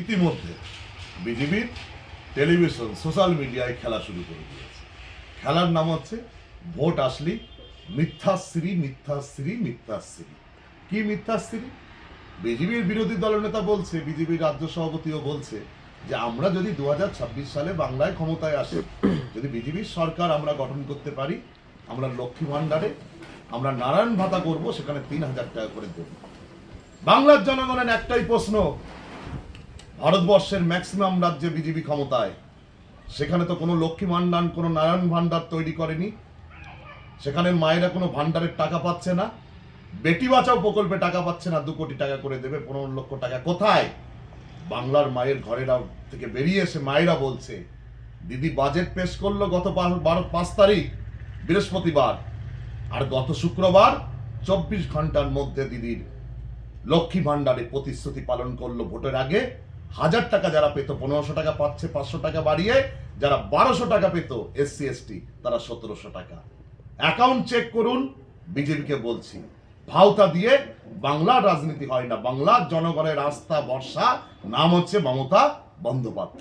ইতিমধ্যে বিজেপির television social মিডিয়ায় খেলা শুরু করে দিয়েছে। খেলার নাম হচ্ছে ভোট আসলি মিথ্যাশ্রী মিথ্যাশ্রী মিথ্যাশ্রী। কি মিথ্যাশ্রী? বিজেপির বিরোধী দলনেতা বলছে, বিজেপির রাজ্য সভাপতিও বলছে যে আমরা যদি 2026 সালে বাংলায় ক্ষমতায় আসি, যদি বিজেপির সরকার আমরা গঠন করতে পারি, আমরা লক্ষ্মী ভাণ্ডারে আমরা নারায়ণ ভাতা করব, সেখানে 3,000 টাকা করে দেব। বাংলার জনগণের একটাই প্রশ্ন, ভারতবর্ষের ম্যাক্সিমাম রাজ্যে বিজেপি ক্ষমতায়, সেখানে তো কোনো লক্ষ্মী ভাণ্ডার, কোনো নারায়ণ ভাণ্ডার তৈরি করেনি। সেখানে মায়েরা কোনো ভাণ্ডারের টাকা পাচ্ছে না, বেটি বাঁচাও প্রকল্পে টাকা পাচ্ছে না, 2 কোটি টাকা করে দেবে, 15 লক্ষ টাকা কোথায়? বাংলার মায়ের ঘরেরা থেকে বেরিয়ে এসে মায়েরা বলছে, দিদি বাজেট পেশ করলো গত 5 তারিখ বৃহস্পতিবার, আর গত শুক্রবার 24 ঘন্টার মধ্যে দিদির লক্ষ্মী ভাণ্ডারে প্রতিশ্রুতি পালন করলো। ভোটের আগে 1000 টাকা যারা পেত 1500 টাকা পাচ্ছে, 500 টাকা বাড়িয়ে যারা 1200 টাকা পেত SC ST তারা 1700 টাকা। অ্যাকাউন্ট চেক করুন। বিজেপিকে বলছি, ভাওতা দিয়ে বাংলার রাজনীতি হয় না। বাংলার জনগণের আস্থা ভরসা নাম হচ্ছে মমতা বন্দ্যোপাধ্যায়।